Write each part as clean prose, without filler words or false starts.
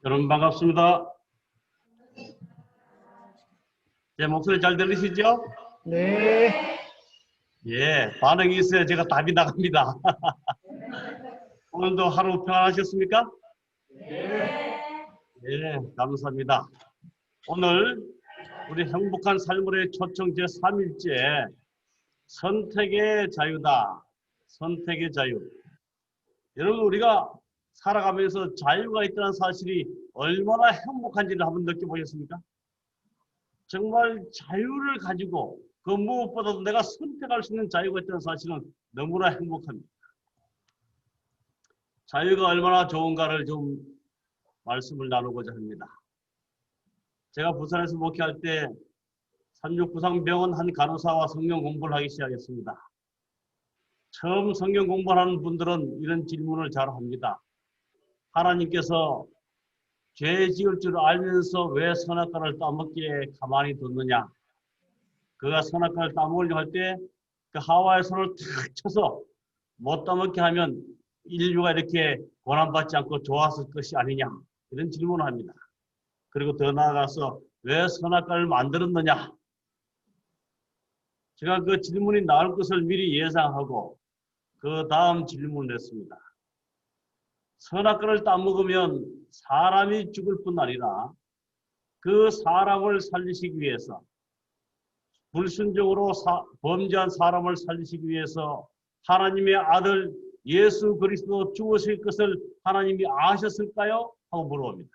여러분 반갑습니다. 제 목소리 잘 들리시죠? 네. 예, 반응이 있어야 제가 답이 나갑니다. 오늘도 하루 평안하셨습니까? 예, 감사합니다. 오늘 우리 행복한 삶의 초청 제3일째 선택의 자유다. 선택의 자유. 여러분 우리가 살아가면서 자유가 있다는 사실이 얼마나 행복한지를 한번 느껴보셨습니까? 정말 자유를 가지고 그 무엇보다도 내가 선택할 수 있는 자유가 있다는 사실은 너무나 행복합니다. 자유가 얼마나 좋은가를 좀 말씀을 나누고자 합니다. 제가 부산에서 목회할 때 산육구상병원 한 간호사와 성경 공부를 하기 시작했습니다. 처음 성경 공부하는 분들은 이런 질문을 잘 합니다. 하나님께서 죄 지을 줄 알면서 왜 선악과를 따먹기에 가만히 뒀느냐. 그가 선악과를 따먹으려고 할 때 그 하와의 손을 탁 쳐서 못 따먹게 하면 인류가 이렇게 고난받지 않고 좋았을 것이 아니냐. 이런 질문을 합니다. 그리고 더 나아가서 왜 선악과를 만들었느냐. 제가 그 질문이 나올 것을 미리 예상하고 그 다음 질문을 했습니다. 선악과를 따먹으면 사람이 죽을 뿐 아니라 그 사람을 살리시기 위해서 불순종으로 범죄한 사람을 살리시기 위해서 하나님의 아들 예수 그리스도 죽으실 것을 하나님이 아셨을까요? 하고 물어봅니다.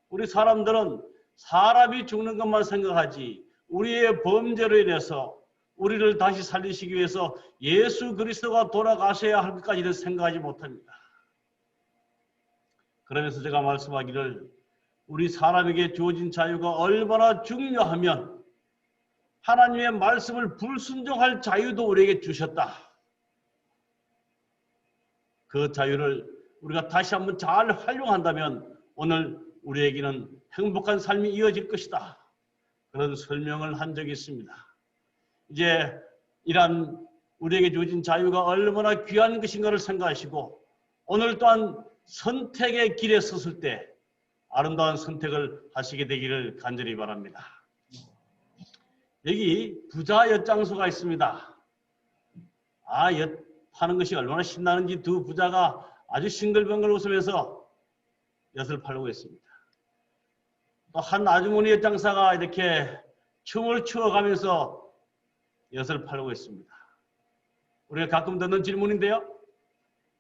우리 사람들은 사람이 죽는 것만 생각하지 우리의 범죄로 인해서 우리를 다시 살리시기 위해서 예수 그리스도가 돌아가셔야 할 것까지는 생각하지 못합니다. 그러면서 제가 말씀하기를 우리 사람에게 주어진 자유가 얼마나 중요하면 하나님의 말씀을 불순종할 자유도 우리에게 주셨다. 그 자유를 우리가 다시 한번 잘 활용한다면 오늘 우리에게는 행복한 삶이 이어질 것이다. 그런 설명을 한 적이 있습니다. 이제 이러한 우리에게 주어진 자유가 얼마나 귀한 것인가를 생각하시고 오늘 또한 선택의 길에 섰을 때 아름다운 선택을 하시게 되기를 간절히 바랍니다. 여기 부자 엿장수가 있습니다. 엿 파는 것이 얼마나 신나는지 두 부자가 아주 싱글벙글 웃으면서 엿을 팔고 있습니다. 또 한 아주머니 엿장사가 이렇게 춤을 추어가면서 엿을 팔고 있습니다. 우리가 가끔 듣는 질문인데요.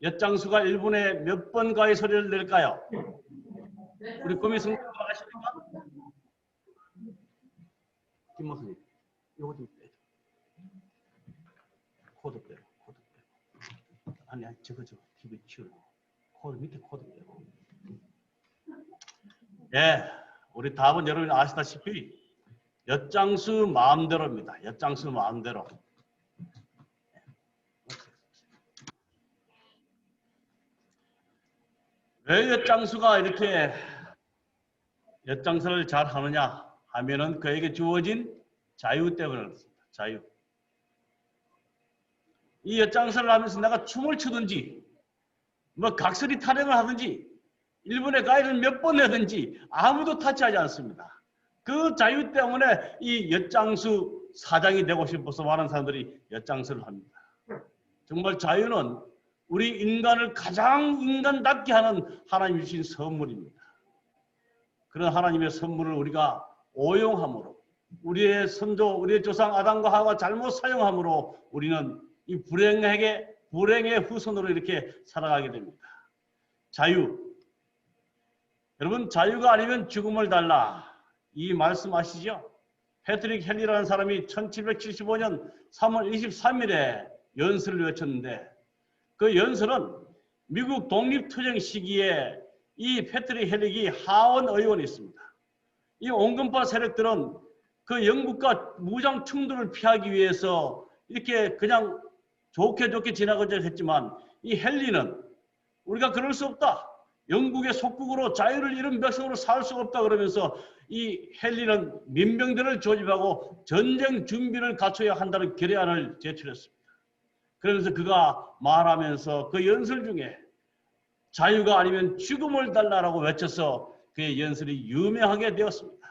엿장수가 1분에 몇 번 가위 소리를 낼까요? 우리 꿈이 성도가 아십니까? 김모선님, 요거 좀 빼줘. 코드 빼고, 코드 빼고. 아니, 저거, TV 치우고. 코드, 밑에 코드 빼고. 예, 우리 답은 여러분이 아시다시피 엿장수 마음대로입니다. 엿장수 마음대로. 왜 엿장수가 이렇게 엿장사를 잘 하느냐 하면은 그에게 주어진 자유 때문에 그렇습니다. 자유. 이 엿장사를 하면서 내가 춤을 추든지 뭐 각설이 타령을 하든지 1분에 가위를 몇 번 내든지 아무도 타치하지 않습니다. 그 자유 때문에 이 엿장수 사장이 되고 싶어서 많은 사람들이 엿장수를 합니다. 정말 자유는 우리 인간을 가장 인간답게 하는 하나님이 주신 선물입니다. 그런 하나님의 선물을 우리가 오용함으로 우리의 선조, 우리의 조상 아담과 하와가 잘못 사용함으로 우리는 이 불행의 후손으로 이렇게 살아가게 됩니다. 자유. 여러분 자유가 아니면 죽음을 달라. 이 말씀 아시죠? 패트릭 헨리라는 사람이 1775년 3월 23일에 연설을 외쳤는데 그 연설은 미국 독립투쟁 시기에 이 패트릭 헨릭이 하원 의원이 있습니다. 이 온건파 세력들은 그 영국과 무장 충돌을 피하기 위해서 이렇게 그냥 좋게 지나가자 했지만 이 헨리는 우리가 그럴 수 없다. 영국의 속국으로 자유를 잃은 백성으로 살 수 없다 그러면서 이 헨리는 민병대를 조집하고 전쟁 준비를 갖춰야 한다는 결의안을 제출했습니다. 그러면서 그가 말하면서 그 연설 중에 자유가 아니면 죽음을 달라라고 외쳐서 그의 연설이 유명하게 되었습니다.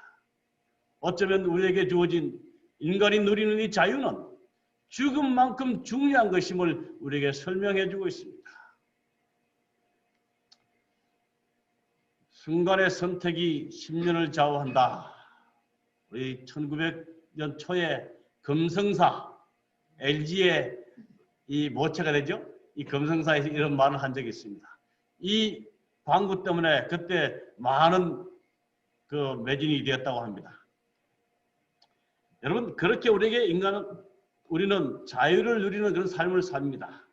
어쩌면 우리에게 주어진 인간이 누리는 이 자유는 죽음만큼 중요한 것임을 우리에게 설명해 주고 있습니다. 순간의 선택이 10년을 좌우한다. 우리 1900년 초에 금성사, LG의 이 모체가 되죠? 이 금성사에서 이런 말을 한 적이 있습니다. 이 광고 때문에 그때 많은 그 매진이 되었다고 합니다. 여러분, 그렇게 우리는 자유를 누리는 그런 삶을 삽니다.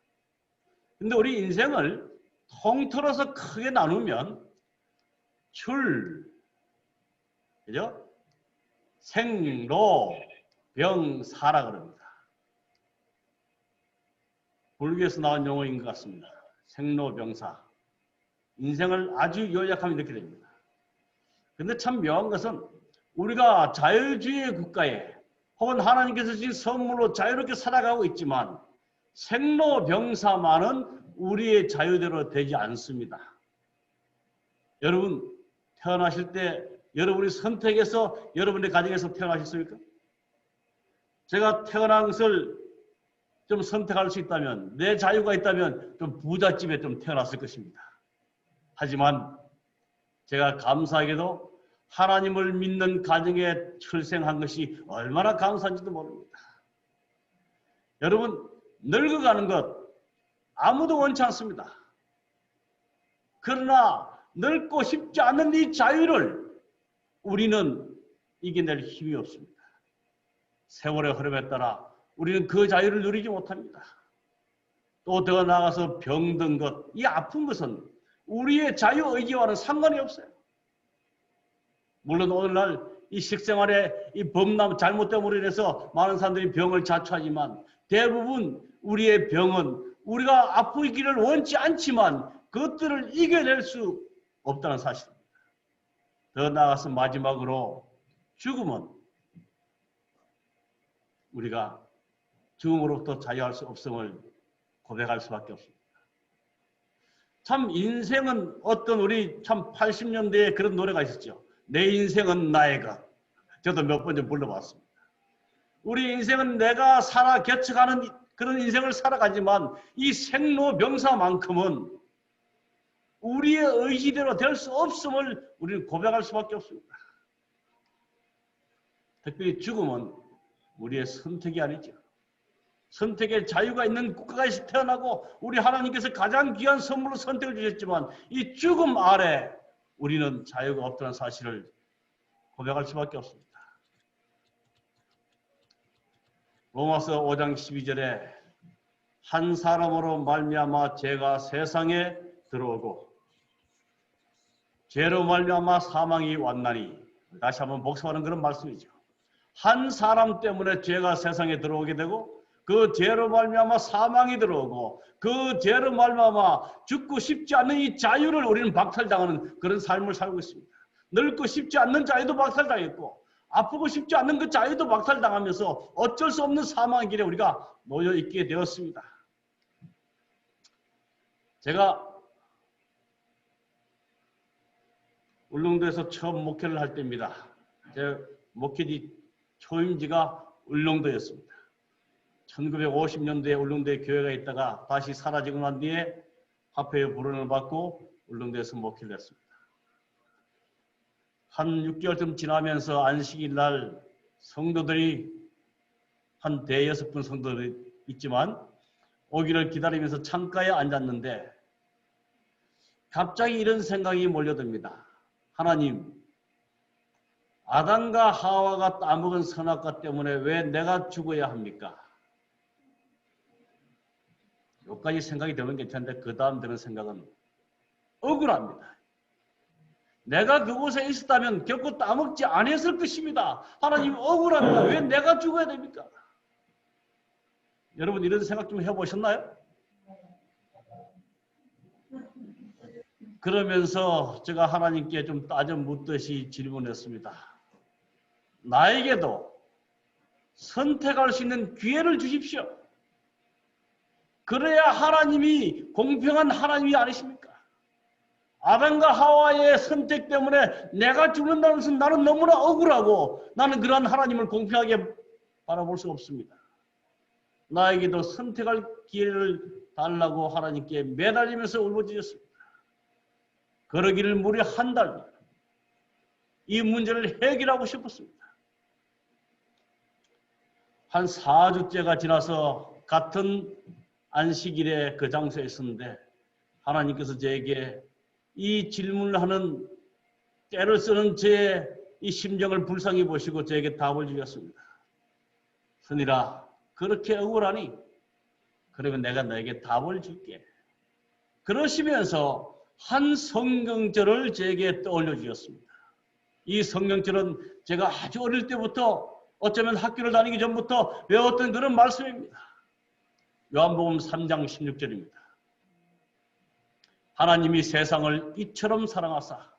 근데 우리 인생을 통틀어서 크게 나누면 그죠? 생로, 병, 사라 그럽니다. 불교에서 나온 용어인 것 같습니다. 생로, 병, 사. 인생을 아주 요약하면 이렇게 됩니다. 근데 참 묘한 것은 우리가 자유주의 국가에 혹은 하나님께서 주신 선물로 자유롭게 살아가고 있지만 생로병사만은 우리의 자유대로 되지 않습니다. 여러분 태어나실 때 여러분이 선택해서 여러분의 가정에서 태어나셨습니까? 제가 태어난 것을 좀 선택할 수 있다면, 내 자유가 있다면 좀 부잣집에 좀 태어났을 것입니다. 하지만 제가 감사하게도 하나님을 믿는 가정에 출생한 것이 얼마나 감사한지도 모릅니다. 여러분, 늙어가는 것 아무도 원치 않습니다. 그러나 늙고 싶지 않은 이 자유를 우리는 이겨낼 힘이 없습니다. 세월의 흐름에 따라 우리는 그 자유를 누리지 못합니다. 또 더 나아가서 병든 것, 이 아픈 것은 우리의 자유의지와는 상관이 없어요. 물론 오늘날 이 식생활의 이 잘못됨으로 인해서 많은 사람들이 병을 자초하지만 대부분 우리의 병은 우리가 아프기를 원치 않지만 그것들을 이겨낼 수 없다는 사실입니다. 더 나아가서 마지막으로 죽음은 우리가 죽음으로부터 자유할 수 없음을 고백할 수밖에 없습니다. 참 인생은 어떤 우리 참 80년대에 그런 노래가 있었죠. 내 인생은 나의 것. 저도 몇 번 좀 불러봤습니다. 우리 인생은 내가 살아 개척하는 그런 인생을 살아가지만 이 생로병사만큼은 우리의 의지대로 될 수 없음을 우리는 고백할 수밖에 없습니다. 특별히 죽음은 우리의 선택이 아니죠. 선택의 자유가 있는 국가에서 태어나고 우리 하나님께서 가장 귀한 선물로 선택을 주셨지만 이 죽음 아래 우리는 자유가 없다는 사실을 고백할 수밖에 없습니다. 로마서 5장 12절에 한 사람으로 말미암아 죄가 세상에 들어오고 죄로 말미암아 사망이 왔나니, 다시 한번 복습하는 그런 말씀이죠. 한 사람 때문에 죄가 세상에 들어오게 되고 그 죄로 말미암아 사망이 들어오고 그 죄로 말미암아 죽고 싶지 않는 이 자유를 우리는 박탈당하는 그런 삶을 살고 있습니다. 늙고 싶지 않는 자유도 박탈당했고 아프고 싶지 않는 그 자유도 박탈당하면서 어쩔 수 없는 사망의 길에 우리가 놓여 있게 되었습니다. 제가 울릉도에서 처음 목회를 할 때입니다. 제 목회지 초임지가 울릉도였습니다. 1950년도에 울릉도에 교회가 있다가 다시 사라지고 난 뒤에 화폐의 불원을 받고 울릉도에서 목회를 했습니다. 한 6개월쯤 지나면서 안식일 날 성도들이 한 5-6분 성도들이 있지만 오기를 기다리면서 창가에 앉았는데 갑자기 이런 생각이 몰려듭니다. 하나님, 아담과 하와가 따먹은 선악과 때문에 왜 내가 죽어야 합니까? 여기까지 생각이 되면 괜찮은데 그 다음 드는 생각은 억울합니다. 내가 그곳에 있었다면 결코 따먹지 않았을 것입니다. 하나님 억울합니다. 왜 내가 죽어야 됩니까? 여러분 이런 생각 좀 해보셨나요? 그러면서 제가 하나님께 좀 따져 묻듯이 질문했습니다. 나에게도 선택할 수 있는 기회를 주십시오. 그래야 하나님이 공평한 하나님이 아니십니까? 아담과 하와의 선택 때문에 내가 죽는다는 것은 나는 너무나 억울하고 나는 그러한 하나님을 공평하게 바라볼 수 없습니다. 나에게도 선택할 기회를 달라고 하나님께 매달리면서 울부짖었습니다. 그러기를 무려 한 달 이 문제를 해결하고 싶었습니다. 한 4주째가 지나서 같은 안식일에 그 장소에 있었는데 하나님께서 저에게 이 질문을 하는 때를 쓰는 제 이 심정을 불쌍히 보시고 저에게 답을 주셨습니다. 선일아, 그렇게 억울하니? 그러면 내가 너에게 답을 줄게. 그러시면서 한 성경절을 저에게 떠올려 주셨습니다. 이 성경절은 제가 아주 어릴 때부터 어쩌면 학교를 다니기 전부터 배웠던 그런 말씀입니다. 요한복음 3장 16절입니다. 하나님이 세상을 이처럼 사랑하사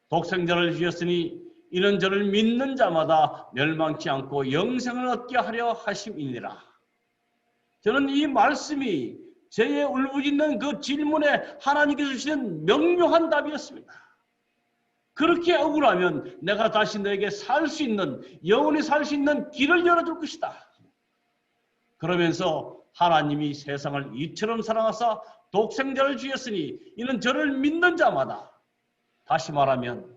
독생자를 주셨으니 이는 저를 믿는 자마다 멸망치 않고 영생을 얻게 하려 하심이니라. 저는 이 말씀이 제 울부짖는 그 질문에 하나님께서 주시는 명료한 답이었습니다. 그렇게 억울하면 내가 다시 너에게 살 수 있는, 영원히 살 수 있는 길을 열어줄 것이다. 그러면서 하나님이 세상을 이처럼 사랑하사 독생자를 주셨으니 이는 저를 믿는 자마다, 다시 말하면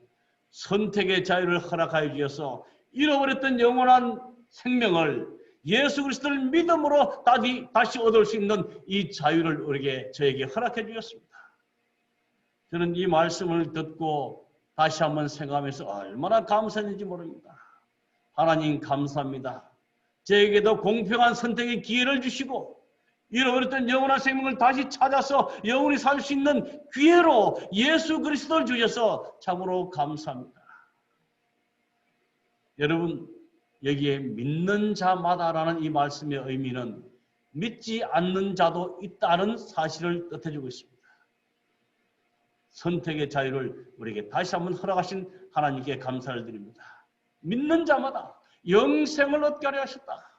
선택의 자유를 허락하여 주셔서 잃어버렸던 영원한 생명을 예수 그리스도를 믿음으로 다시 얻을 수 있는 이 자유를 저에게 허락해 주셨습니다. 저는 이 말씀을 듣고 다시 한번 생각하면서 얼마나 감사했는지 모릅니다. 하나님 감사합니다. 저에게도 공평한 선택의 기회를 주시고 잃어버렸던 영원한 생명을 다시 찾아서 영원히 살 수 있는 기회로 예수 그리스도를 주셔서 참으로 감사합니다. 여러분, 여기에 믿는 자마다라는 이 말씀의 의미는 믿지 않는 자도 있다는 사실을 뜻해주고 있습니다. 선택의 자유를 우리에게 다시 한번 허락하신 하나님께 감사를 드립니다. 믿는 자마다 영생을 얻게 하려 하셨다.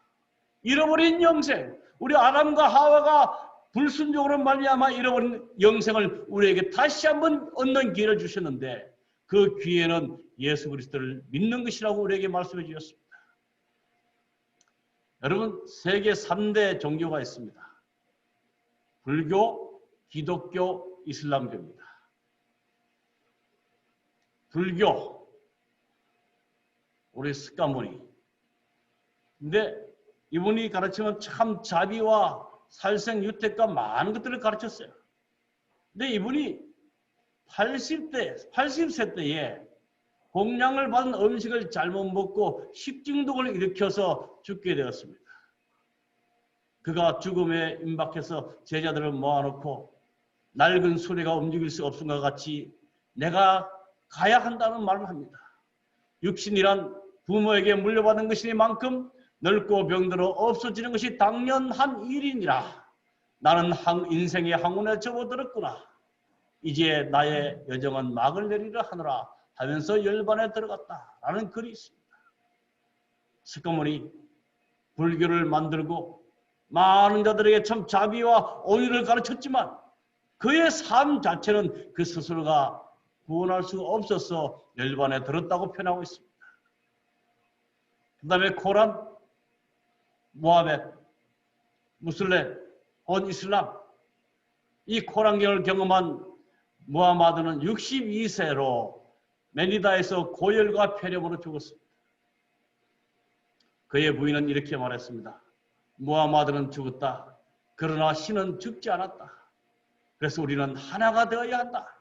잃어버린 영생, 우리 아담과 하와가 불순종으로 말미암아 잃어버린 영생을 우리에게 다시 한번 얻는 기회를 주셨는데 그 기회는 예수 그리스도를 믿는 것이라고 우리에게 말씀해 주셨습니다. 여러분, 세계 3대 종교가 있습니다. 불교, 기독교, 이슬람교입니다. 불교, 우리 습관머니. 근데 이분이 가르치면 참 자비와 살생유택과 많은 것들을 가르쳤어요. 근데 이분이 80세 때에 공양을 받은 음식을 잘못 먹고 식중독을 일으켜서 죽게 되었습니다. 그가 죽음에 임박해서 제자들을 모아놓고 낡은 수레가 움직일 수 없은 것 같이 내가 가야 한다는 말을 합니다. 육신이란 부모에게 물려받은 것이니만큼 늙고 병들어 없어지는 것이 당연한 일이니라. 나는 인생의 항문에 접어들었구나. 이제 나의 여정은 막을 내리려 하노라 하면서 열반에 들어갔다 라는 글이 있습니다. 스카모니 불교를 만들고 많은 자들에게 참 자비와 온유를 가르쳤지만 그의 삶 자체는 그 스스로가 구원할 수가 없어서 열반에 들었다고 표현하고 있습니다. 그 다음에 코란, 모하벳, 무슬렘, 온 이슬람, 이 코란경을 경험한 무하마드는 62세로 메니다에서 고열과 폐렴으로 죽었습니다. 그의 부인은 이렇게 말했습니다. 무하마드는 죽었다. 그러나 신은 죽지 않았다. 그래서 우리는 하나가 되어야 한다.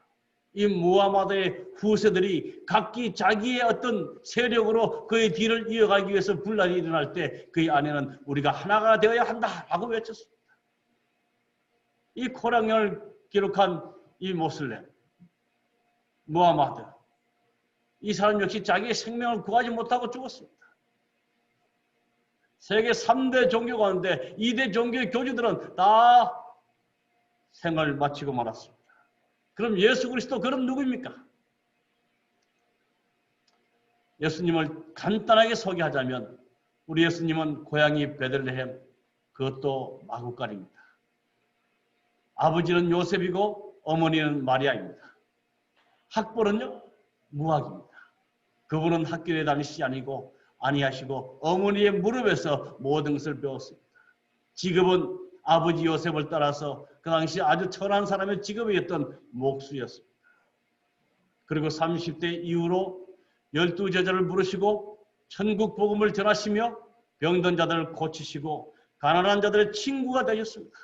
이 무하마드의 후세들이 각기 자기의 어떤 세력으로 그의 뒤를 이어가기 위해서 분란이 일어날 때 그의 아내는 우리가 하나가 되어야 한다라고 외쳤습니다. 이 코란경을 기록한 이 모슬렘, 무하마드, 이 사람 역시 자기의 생명을 구하지 못하고 죽었습니다. 세계 3대 종교 가운데 2대 종교의 교주들은 다 생을 마치고 말았습니다. 그럼 예수 그리스도 그럼 누구입니까? 예수님을 간단하게 소개하자면 우리 예수님은 고향이 베들레헴, 그것도 마구간입니다. 아버지는 요셉이고 어머니는 마리아입니다. 학벌은요? 무학입니다. 그분은 학교에 다니시지 아니하시고 어머니의 무릎에서 모든 것을 배웠습니다. 직업은 아버지 요셉을 따라서 그 당시 아주 천한 사람의 직업이었던 목수였습니다. 그리고 30대 이후로 12제자를 부르시고 천국 복음을 전하시며 병든 자들을 고치시고 가난한 자들의 친구가 되셨습니다.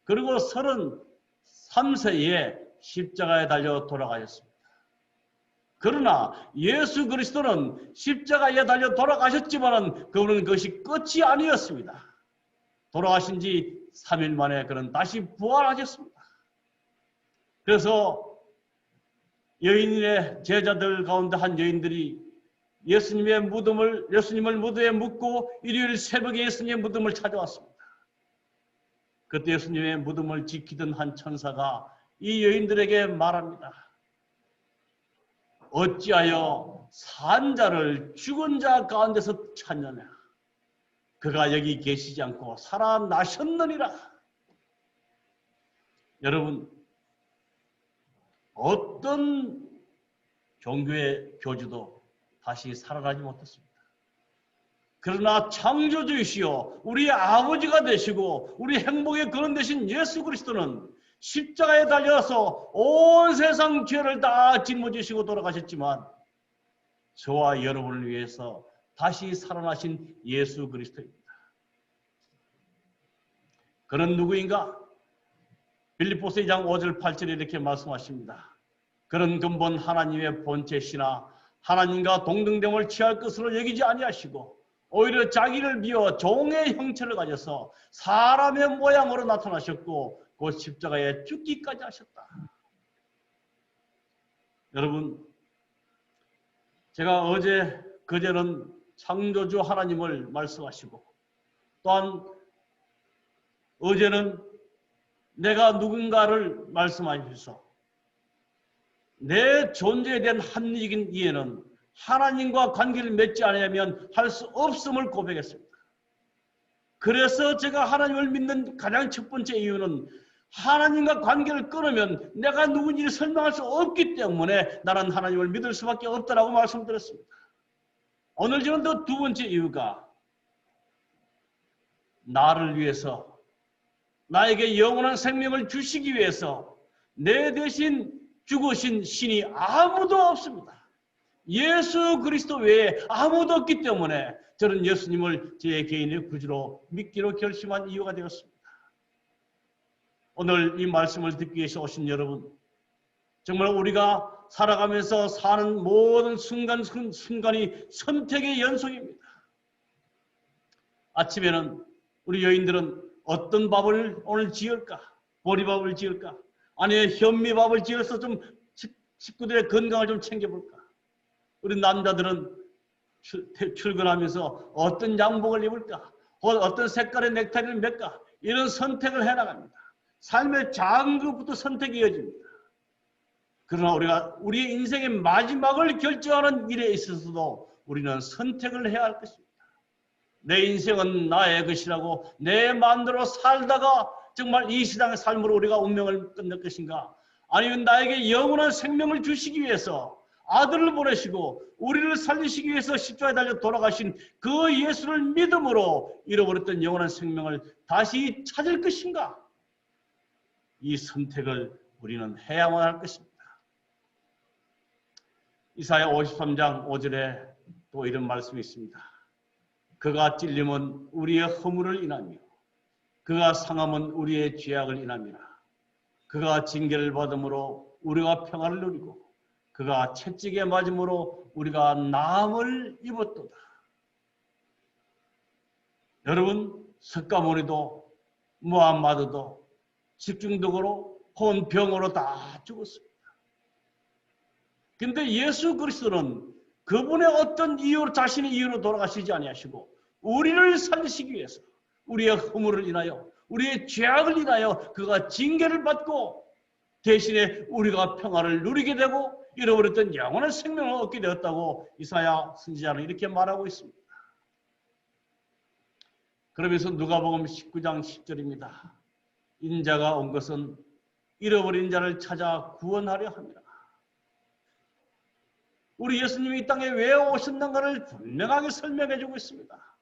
그리고 33세에 십자가에 달려 돌아가셨습니다. 그러나 예수 그리스도는 십자가에 달려 돌아가셨지만 그분은 그것이 끝이 아니었습니다. 돌아가신 지 3일 만에 그는 다시 부활하셨습니다. 그래서 여인의 제자들 가운데 한 여인들이 예수님을 무덤에 묻고 일요일 새벽에 예수님의 무덤을 찾아왔습니다. 그때 예수님의 무덤을 지키던 한 천사가 이 여인들에게 말합니다. 어찌하여 산 자를 죽은 자 가운데서 찾느냐? 그가 여기 계시지 않고 살아나셨느니라. 여러분, 어떤 종교의 교주도 다시 살아나지 못했습니다. 그러나 창조주이시오 우리 아버지가 되시고 우리 행복의 근원 되신 예수 그리스도는 십자가에 달려서 온 세상 죄를 다 짊어지시고 돌아가셨지만 저와 여러분을 위해서 다시 살아나신 예수 그리스도입니다. 그는 누구인가? 빌립보서 2장 5절 8절에 이렇게 말씀하십니다. 그는 근본 하나님의 본체시나 하나님과 동등됨을 취할 것으로 여기지 아니하시고 오히려 자기를 비워 종의 형체를 가져서 사람의 모양으로 나타나셨고 그 십자가에 죽기까지 하셨다. 여러분, 제가 그제는 창조주 하나님을 말씀하시고 또한 어제는 내가 누군가를 말씀하셔서 내 존재에 대한 합리적인 이해는 하나님과 관계를 맺지 않으면 할 수 없음을 고백했습니다. 그래서 제가 하나님을 믿는 가장 첫 번째 이유는 하나님과 관계를 끊으면 내가 누군지를 설명할 수 없기 때문에 나는 하나님을 믿을 수밖에 없다라고 말씀드렸습니다. 오늘 저는 또 두 번째 이유가 나를 위해서 나에게 영원한 생명을 주시기 위해서 내 대신 죽으신 신이 아무도 없습니다. 예수 그리스도 외에 아무도 없기 때문에 저는 예수님을 제 개인의 구주로 믿기로 결심한 이유가 되었습니다. 오늘 이 말씀을 듣기 위해서 오신 여러분, 정말 우리가 살아가면서 사는 모든 순간이 선택의 연속입니다. 아침에는 우리 여인들은 어떤 밥을 오늘 지을까? 보리밥을 지을까? 아니면 현미밥을 지어서 좀 식구들의 건강을 좀 챙겨볼까? 우리 남자들은 출근하면서 어떤 양복을 입을까? 어떤 색깔의 넥타이를 맬까? 이런 선택을 해나갑니다. 삶의 작은 것부터 선택이 이어집니다. 그러나 우리가 우리의 인생의 마지막을 결정하는 일에 있어서도 우리는 선택을 해야 할 것입니다. 내 인생은 나의 것이라고 내 마음대로 살다가 정말 이 세상의 삶으로 우리가 운명을 끝낼 것인가? 아니면 나에게 영원한 생명을 주시기 위해서 아들을 보내시고 우리를 살리시기 위해서 십자가에 달려 돌아가신 그 예수를 믿음으로 잃어버렸던 영원한 생명을 다시 찾을 것인가? 이 선택을 우리는 해야만 할 것입니다. 이사야 53장 5절에 또 이런 말씀이 있습니다. 그가 찔림은 우리의 허물을 인하며 그가 상함은 우리의 죄악을 인함이라. 그가 징계를 받음으로 우리가 평안을 누리고 그가 채찍에 맞음으로 우리가 나음을 입었도다. 여러분, 석가모니도 무함마드도 집중독으로 혹은 병으로 다 죽었습니다. 그런데 예수 그리스도는 그분의 어떤 이유로 자신의 이유로 돌아가시지 아니하시고 우리를 살리시기 위해서 우리의 허물을 인하여 우리의 죄악을 인하여 그가 징계를 받고 대신에 우리가 평화를 누리게 되고 잃어버렸던 영원한 생명을 얻게 되었다고 이사야 선지자는 이렇게 말하고 있습니다. 그러면서 누가복음 19장 10절입니다. 인자가 온 것은 잃어버린 자를 찾아 구원하려 함이라. 우리 예수님이 이 땅에 왜 오셨는가를 분명하게 설명해 주고 있습니다.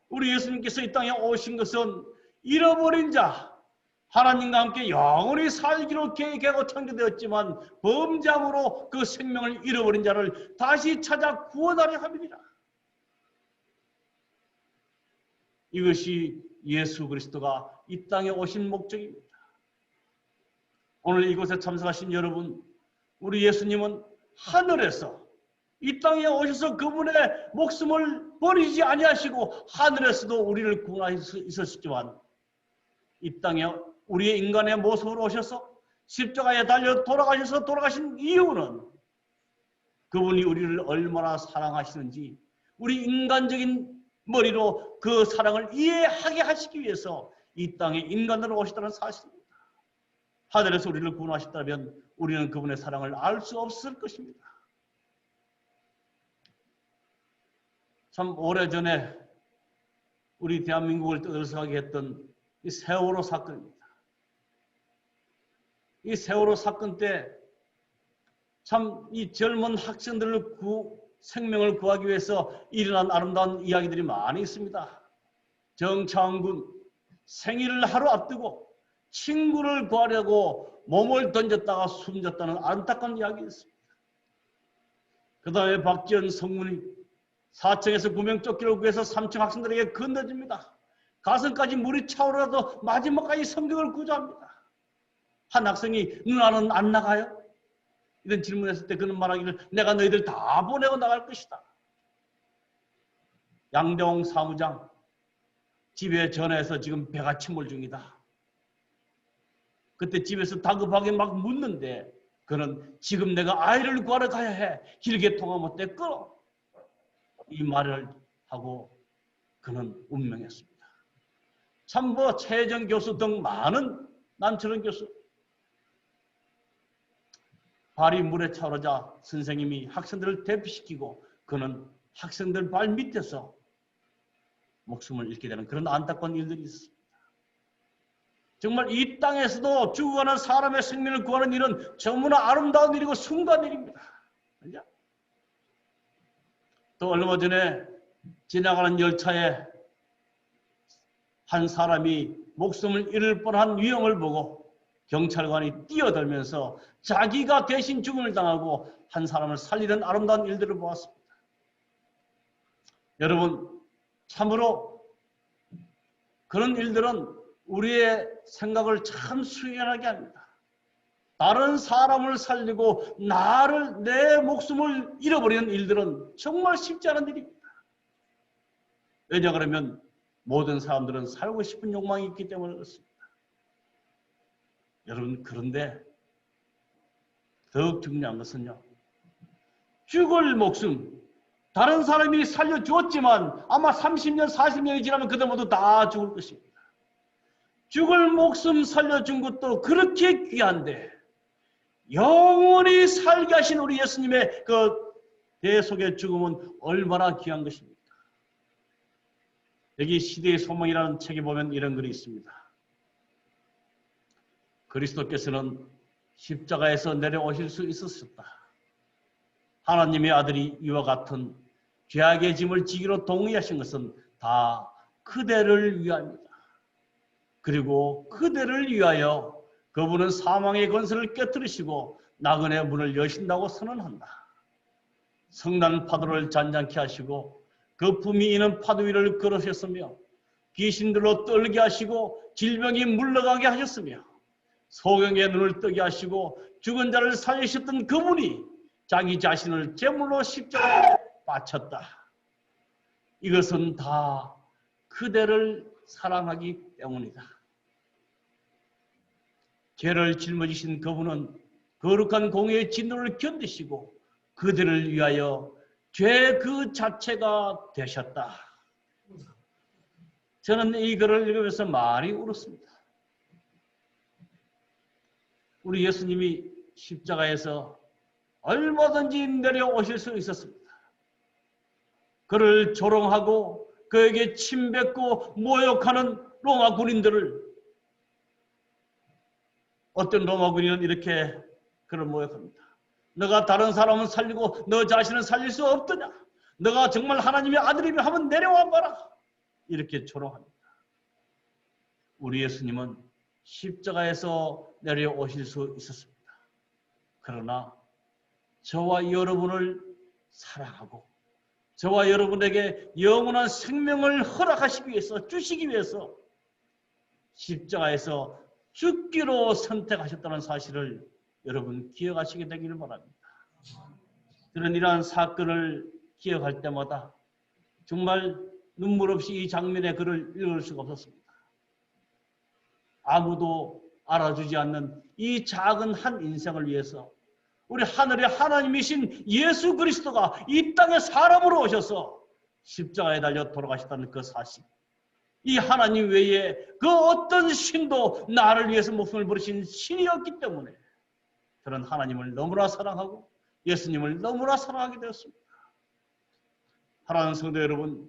우리 예수님께서 이 땅에 오신 것은 잃어버린 자, 하나님과 함께 영원히 살기로 계획하고 창조되었지만 범죄함으로 그 생명을 잃어버린 자를 다시 찾아 구원하려 함이니라. 이것이 예수 그리스도가 이 땅에 오신 목적입니다. 오늘 이곳에 참석하신 여러분, 우리 예수님은 하늘에서 이 땅에 오셔서 그분의 목숨을 버리지 아니하시고 하늘에서도 우리를 구원하실 수 있었지만 이 땅에 우리의 인간의 모습으로 오셔서 십자가에 달려 돌아가신 이유는 그분이 우리를 얼마나 사랑하시는지 우리 인간적인 머리로 그 사랑을 이해하게 하시기 위해서 이 땅에 인간으로 오시다는 사실입니다. 하늘에서 우리를 구원하셨다면 우리는 그분의 사랑을 알 수 없을 것입니다. 참 오래전에 우리 대한민국을 떠들썩하게 했던 이 세월호 사건입니다. 이 세월호 사건 때 참 이 젊은 학생들을 생명을 구하기 위해서 일어난 아름다운 이야기들이 많이 있습니다. 정창훈 생일을 하루 앞두고 친구를 구하려고 몸을 던졌다가 숨졌다는 안타까운 이야기 있습니다. 그 다음에 박지원 성문이 4층에서 구명조끼를 구해서 3층 학생들에게 건네줍니다. 가슴까지 물이 차오르라도 마지막까지 성경을 구조합니다. 한 학생이 누나는 안 나가요? 이런 질문했을 때 그는 말하기를 내가 너희들 다 보내고 나갈 것이다. 양대홍 사무장 집에 전화해서 지금 배가 침몰 중이다. 그때 집에서 다급하게 막 묻는데 그는 지금 내가 아이를 구하러 가야 해. 길게 통화 못해 끊어. 이 말을 하고 그는 운명했습니다. 참 최정 교수 등 많은 남철원 교수 발이 물에 차오르자 선생님이 학생들을 대피시키고 그는 학생들 발 밑에서 목숨을 잃게 되는 그런 안타까운 일들이 있습니다. 정말 이 땅에서도 죽어가는 사람의 생명을 구하는 일은 너무나 아름다운 일이고 숭고한 일입니다. 또 얼마 전에 지나가는 열차에 한 사람이 목숨을 잃을 뻔한 위험을 보고 경찰관이 뛰어들면서 자기가 대신 죽음을 당하고 한 사람을 살리는 아름다운 일들을 보았습니다. 여러분, 참으로 그런 일들은 우리의 생각을 참 수연하게 합니다. 다른 사람을 살리고 내 목숨을 잃어버리는 일들은 정말 쉽지 않은 일입니다. 왜냐 그러면 모든 사람들은 살고 싶은 욕망이 있기 때문에 그렇습니다. 여러분, 그런데 더욱 중요한 것은요, 죽을 목숨, 다른 사람이 살려주었지만 아마 30년, 40년이 지나면 그들 모두 다 죽을 것입니다. 죽을 목숨 살려준 것도 그렇게 귀한데 영원히 살게 하신 우리 예수님의 그 대속의 죽음은 얼마나 귀한 것입니까? 여기 시대의 소망이라는 책에 보면 이런 글이 있습니다. 그리스도께서는 십자가에서 내려오실 수 있었다. 하나님의 아들이 이와 같은 죄악의 짐을 지기로 동의하신 것은 다 그대를 위함이다. 그리고 그대를 위하여 그분은 사망의 권세를 깨뜨리시고 나그네 문을 여신다고 선언한다. 성난 파도를 잔잔케 하시고 거품이 이는 파도 위를 걸으셨으며 귀신들로 떨게 하시고 질병이 물러가게 하셨으며 소경의 눈을 뜨게 하시고 죽은 자를 살리셨던 그분이 자기 자신을 제물로 십자가에 바쳤다. 이것은 다 그대를 사랑하기 때문이다. 죄를 짊어지신 그분은 거룩한 공의의 진노를 견디시고 그들을 위하여 죄 그 자체가 되셨다. 저는 이 글을 읽으면서 많이 울었습니다. 우리 예수님이 십자가에서 얼마든지 내려오실 수 있었습니다. 그를 조롱하고 그에게 침뱉고 모욕하는 로마 군인들을 어떤 로마 군인은 이렇게 그를 모욕합니다. 너가 다른 사람은 살리고 너 자신은 살릴 수 없더냐? 너가 정말 하나님의 아들이면 한번 내려와 봐라. 이렇게 조롱합니다. 우리 예수님은 십자가에서 내려오실 수 있었습니다. 그러나 저와 여러분을 사랑하고 저와 여러분에게 영원한 생명을 허락하시기 위해서, 주시기 위해서 십자가에서 죽기로 선택하셨다는 사실을 여러분 기억하시게 되기를 바랍니다. 저는 이러한 사건을 기억할 때마다 정말 눈물 없이 이 장면의 글을 읽을 수가 없었습니다. 아무도 알아주지 않는 이 작은 한 인생을 위해서 우리 하늘의 하나님이신 예수 그리스도가 이 땅에 사람으로 오셔서 십자가에 달려 돌아가셨다는 그 사실. 이 하나님 외에 그 어떤 신도 나를 위해서 목숨을 버리신 신이 없기 때문에 저는 하나님을 너무나 사랑하고 예수님을 너무나 사랑하게 되었습니다. 사랑하는 성도 여러분,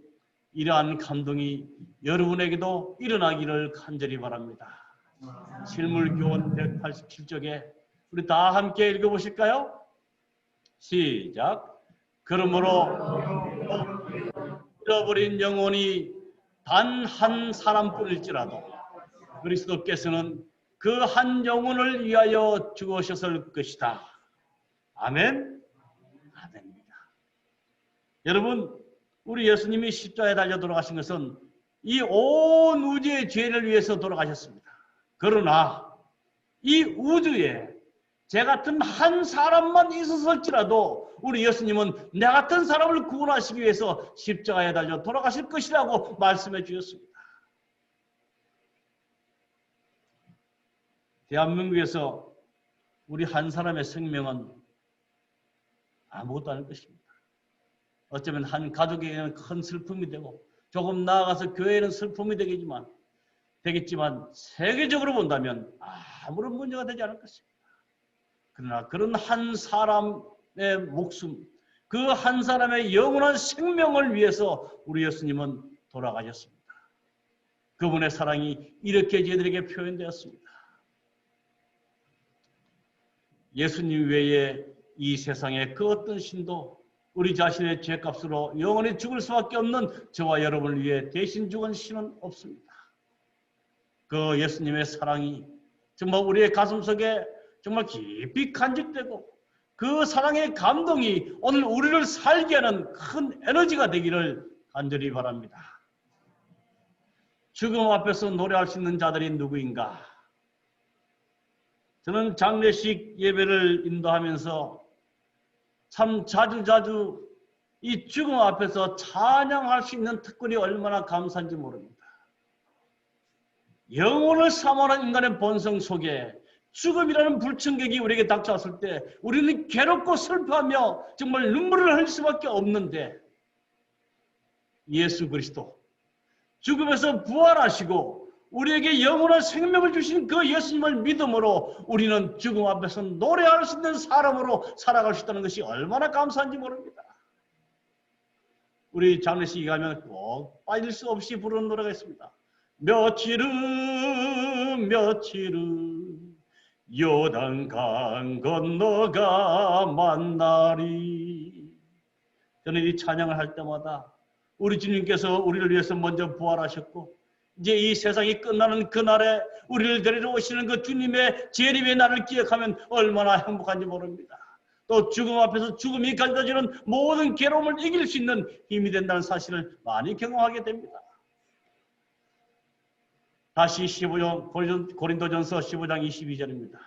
이러한 감동이 여러분에게도 일어나기를 간절히 바랍니다. 실물교원 187쪽에 우리 다 함께 읽어보실까요? 시작. 그러므로 잃어버린 영혼이 단 한 사람뿐일지라도 그리스도께서는 그 한 영혼을 위하여 죽으셨을 것이다. 아멘. 아멘입니다. 여러분, 우리 예수님이 십자가에 달려 돌아가신 것은 이 온 우주의 죄를 위해서 돌아가셨습니다. 그러나 이 우주에 제 같은 한 사람만 있었을지라도 우리 예수님은 내 같은 사람을 구원하시기 위해서 십자가에 달려 돌아가실 것이라고 말씀해 주셨습니다. 대한민국에서 우리 한 사람의 생명은 아무것도 아닐 것입니다. 어쩌면 한 가족에게는 큰 슬픔이 되고 조금 나아가서 교회에는 슬픔이 되겠지만 세계적으로 본다면 아무런 문제가 되지 않을 것입니다. 그러나 그런 한 사람의 목숨, 그 한 사람의 영원한 생명을 위해서 우리 예수님은 돌아가셨습니다. 그분의 사랑이 이렇게 저희들에게 표현되었습니다. 예수님 외에 이 세상에 그 어떤 신도 우리 자신의 죄값으로 영원히 죽을 수밖에 없는 저와 여러분을 위해 대신 죽은 신은 없습니다. 그 예수님의 사랑이 정말 우리의 가슴속에 정말 깊이 간직되고 그 사랑의 감동이 오늘 우리를 살게 하는 큰 에너지가 되기를 간절히 바랍니다. 죽음 앞에서 노래할 수 있는 자들이 누구인가? 저는 장례식 예배를 인도하면서 참 자주 이 죽음 앞에서 찬양할 수 있는 특권이 얼마나 감사한지 모릅니다. 영혼을 사모하는 인간의 본성 속에 죽음이라는 불청객이 우리에게 닥쳐왔을 때 우리는 괴롭고 슬퍼하며 정말 눈물을 흘릴 수밖에 없는데 예수 그리스도 죽음에서 부활하시고 우리에게 영원한 생명을 주신 그 예수님을 믿음으로 우리는 죽음 앞에서 노래할 수 있는 사람으로 살아갈 수 있다는 것이 얼마나 감사한지 모릅니다. 우리 장례식에 가면 꼭 빠질 수 없이 부르는 노래가 있습니다. 며칠은 요단강 건너가 만나리. 저는 이 찬양을 할 때마다 우리 주님께서 우리를 위해서 먼저 부활하셨고 이제 이 세상이 끝나는 그날에 우리를 데리러 오시는 그 주님의 재림의 날을 기억하면 얼마나 행복한지 모릅니다. 또 죽음 앞에서 죽음이 가져다주는 모든 괴로움을 이길 수 있는 힘이 된다는 사실을 많이 경험하게 됩니다. 다시 15장 고린도전서 15장 22절입니다.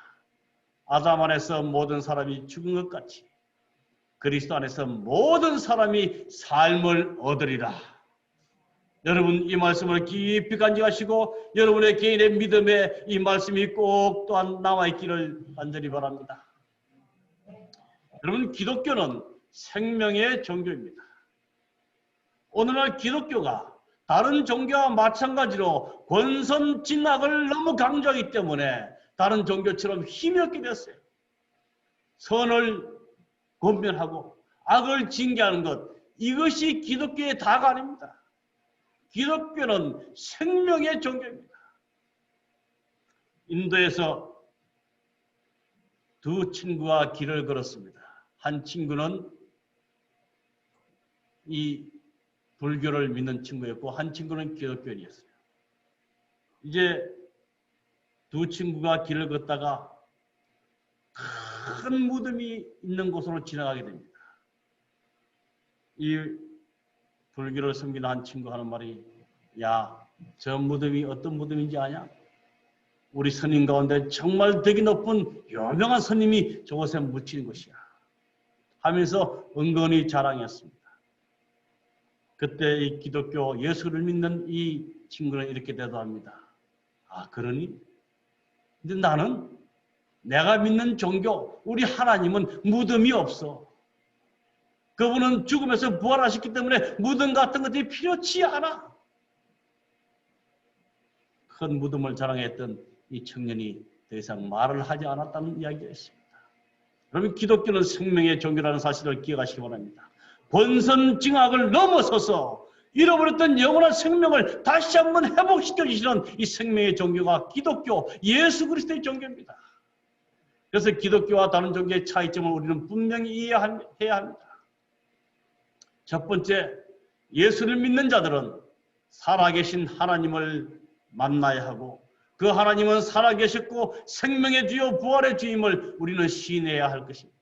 아담 안에서 모든 사람이 죽은 것 같이 그리스도 안에서 모든 사람이 삶을 얻으리라. 여러분 이 말씀을 깊이 간직하시고 여러분의 개인의 믿음에 이 말씀이 꼭 또한 남아있기를 간절히 바랍니다. 여러분 기독교는 생명의 종교입니다. 오늘날 기독교가 다른 종교와 마찬가지로 권선징악을 너무 강조하기 때문에 다른 종교처럼 힘이 없게 됐어요. 선을 권면하고 악을 징계하는 것, 이것이 기독교의 다가 아닙니다. 기독교는 생명의 종교입니다. 인도에서 두 친구가 길을 걸었습니다. 한 친구는 이 불교를 믿는 친구였고 한 친구는 기독교인이었어요. 이제 두 친구가 길을 걷다가 큰 무덤이 있는 곳으로 지나가게 됩니다. 이 불교를 섬기는 한 친구 하는 말이, 야, 저 무덤이 어떤 무덤인지 아냐? 우리 스님 가운데 정말 덕이 높은 유명한 스님이 저곳에 묻힌 것이야 하면서 은근히 자랑했습니다. 그때 이 기독교 예수를 믿는 이 친구는 이렇게 대답합니다. 아, 그러니? 근데 나는 내가 믿는 종교, 우리 하나님은 무덤이 없어. 그분은 죽음에서 부활하셨기 때문에 무덤 같은 것들이 필요치 않아. 큰 무덤을 자랑했던 이 청년이 더 이상 말을 하지 않았다는 이야기가 있습니다. 여러분, 기독교는 생명의 종교라는 사실을 기억하시기 바랍니다. 본선증악을 넘어서서 잃어버렸던 영원한 생명을 다시 한번 회복시켜 주시는 이 생명의 종교가 기독교, 예수 그리스도의 종교입니다. 그래서 기독교와 다른 종교의 차이점을 우리는 분명히 이해해야 합니다. 첫 번째, 예수를 믿는 자들은 살아계신 하나님을 만나야 하고 그 하나님은 살아계셨고 생명의 주요 부활의 주임을 우리는 시인해야 할 것입니다.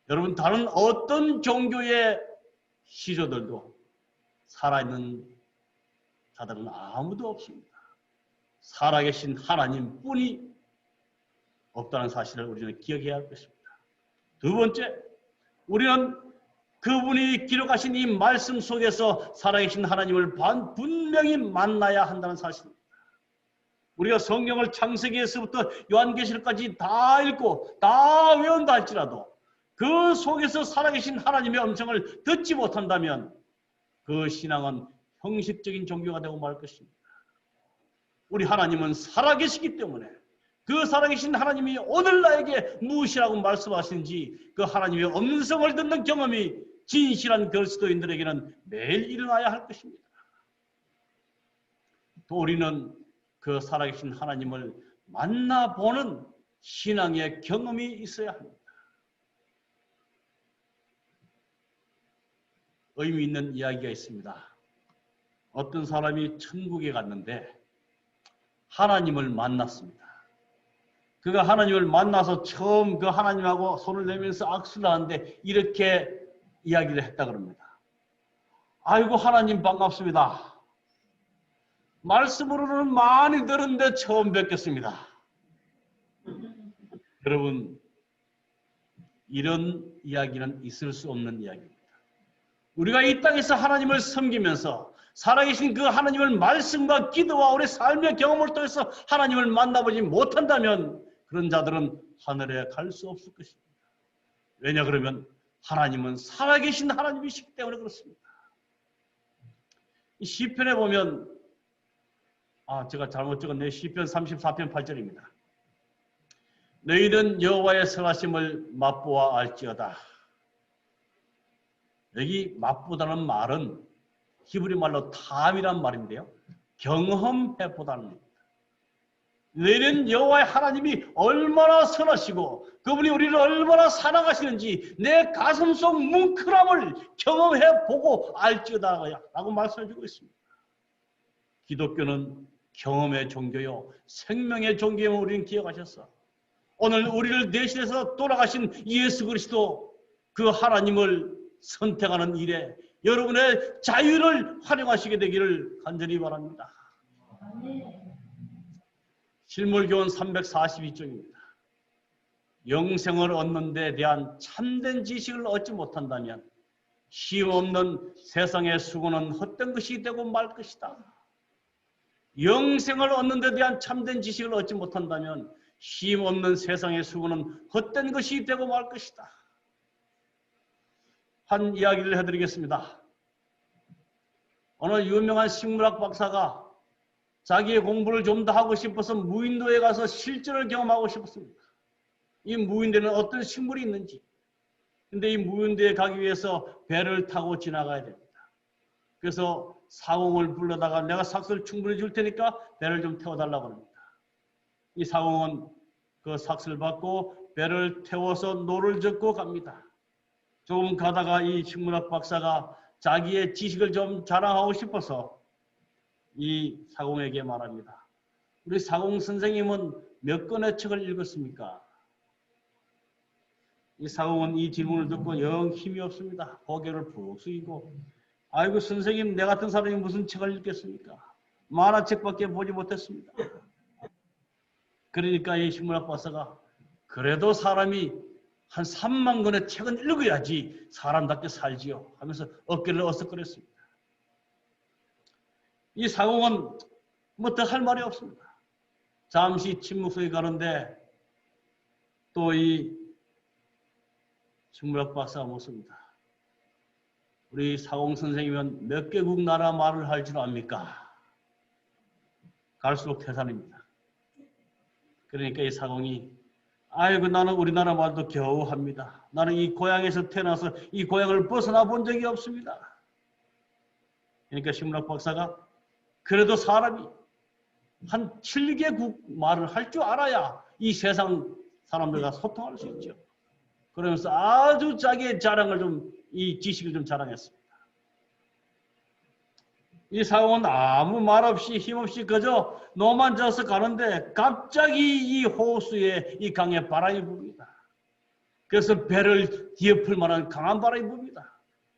여러분, 다른 어떤 종교의 시조들도 살아있는 자들은 아무도 없습니다. 살아계신 하나님뿐이 없다는 사실을 우리는 기억해야 할 것입니다. 두 번째, 우리는 그분이 기록하신 이 말씀 속에서 살아계신 하나님을 분명히 만나야 한다는 사실입니다. 우리가 성경을 창세기에서부터 요한계시록까지 다 읽고 다 외운다 할지라도 그 속에서 살아계신 하나님의 음성을 듣지 못한다면 그 신앙은 형식적인 종교가 되고 말 것입니다. 우리 하나님은 살아계시기 때문에 그 살아계신 하나님이 오늘 나에게 무엇이라고 말씀하시는지 그 하나님의 음성을 듣는 경험이 진실한 그리스도인들에게는 매일 일어나야 할 것입니다. 또 우리는 그 살아계신 하나님을 만나보는 신앙의 경험이 있어야 합니다. 의미 있는 이야기가 있습니다. 어떤 사람이 천국에 갔는데 하나님을 만났습니다. 그가 하나님을 만나서 처음 그 하나님하고 손을 내밀면서 악수를 하는데 이렇게 이야기를 했다 그럽니다. 아이고, 하나님 반갑습니다. 말씀으로는 많이 들었는데 처음 뵙겠습니다. 여러분, 이런 이야기는 있을 수 없는 이야기입니다. 우리가 이 땅에서 하나님을 섬기면서 살아계신 그 하나님을 말씀과 기도와 우리 삶의 경험을 통해서 하나님을 만나보지 못한다면 그런 자들은 하늘에 갈 수 없을 것입니다. 왜냐 그러면 하나님은 살아계신 하나님이시기 때문에 그렇습니다. 이 시편에 보면 제가 잘못 적었네요. 시편 34편 8절입니다. 너희는 여호와의 선하심을 맛보아 알지어다. 여기 맛보다는 말은 히브리 말로 탐이란 말인데요. 경험해보다는 겁니다. 너희는 여호와의 하나님이 얼마나 선하시고 그분이 우리를 얼마나 사랑하시는지 내 가슴속 뭉클함을 경험해보고 알지어다 라고 말씀해주고 있습니다. 기독교는 경험의 종교요 생명의 종교임을 우리는 기억하셨어. 오늘 우리를 대신해서 돌아가신 예수 그리스도 그 하나님을 선택하는 일에 여러분의 자유를 활용하시게 되기를 간절히 바랍니다. 실물교훈 342쪽입니다. 영생을 얻는 데 대한 참된 지식을 얻지 못한다면 쉼없는 세상의 수고는 헛된 것이 되고 말 것이다. 영생을 얻는 데 대한 참된 지식을 얻지 못한다면 쉼없는 세상의 수고는 헛된 것이 되고 말 것이다. 한 이야기를 해드리겠습니다. 어느 유명한 식물학 박사가 자기의 공부를 좀 더 하고 싶어서 무인도에 가서 실전을 경험하고 싶었습니다. 이 무인도에는 어떤 식물이 있는지. 근데 이 무인도에 가기 위해서 배를 타고 지나가야 됩니다. 그래서 사공을 불러다가 내가 삭스를 충분히 줄 테니까 배를 좀 태워달라고 합니다. 이 사공은 그 삭스를 받고 배를 태워서 노를 젓고 갑니다. 조금 가다가 이 식문학 박사가 자기의 지식을 좀 자랑하고 싶어서 이 사공에게 말합니다. 우리 사공 선생님은 몇 권의 책을 읽었습니까? 이 사공은 이 질문을 듣고 영 힘이 없습니다. 고개를 푹 숙이고, 아이고 선생님, 내 같은 사람이 무슨 책을 읽겠습니까? 만화책밖에 보지 못했습니다. 그러니까 이 식문학 박사가 그래도 사람이 한 3만 권의 책은 읽어야지 사람답게 살지요 하면서 어깨를 어석거렸습니다. 이 사공은 뭐 더 할 말이 없습니다. 잠시 침묵 속에 가는데 또 이 식문학 박사가 묻습니다. 우리 사공 선생님은 몇 개국 나라 말을 할 줄 압니까? 갈수록 태산입니다. 그러니까 이 사공이 아이고 나는 우리나라 말도 겨우 합니다. 나는 이 고향에서 태어나서 이 고향을 벗어나 본 적이 없습니다. 그러니까 식문학 박사가 그래도 사람이 한 7개국 말을 할 줄 알아야 이 세상 사람들과 소통할 수 있죠. 그러면서 아주 자기의 자랑을 이 지식을 좀 자랑했습니다. 이 사공은 아무 말 없이 힘없이 그저 노만 져서 가는데 갑자기 이 호수에 이 강에 바람이 붑니다. 그래서 배를 뒤엎을 만한 강한 바람이 붑니다.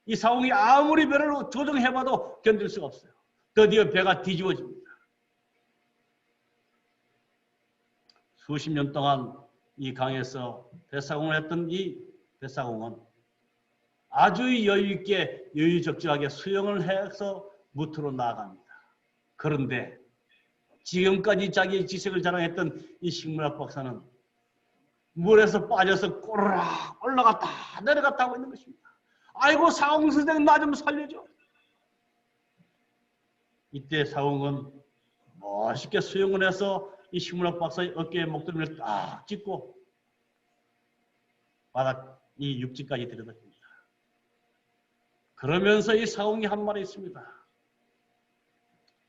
이 사공이 아무리 배를 조정해봐도 견딜 수가 없어요. 드디어 배가 뒤집어집니다. 수십 년 동안 이 강에서 배사공을 했던 이 배사공은 아주 여유있게 여유적절하게 수영을 해서 무트로 나아갑니다. 그런데 지금까지 자기의 지식을 자랑했던 이 식문학 박사는 물에서 빠져서 꼬르륵 올라갔다 내려갔다 하고 있는 것입니다. 아이고 사공 선생 나 좀 살려줘. 이때 사공은 멋있게 수영을 해서 이 식문학 박사의 어깨에 목덜미를 딱 짚고 바닥 이 육지까지 데려다줍니다. 그러면서 이 사공이 한 말이 있습니다.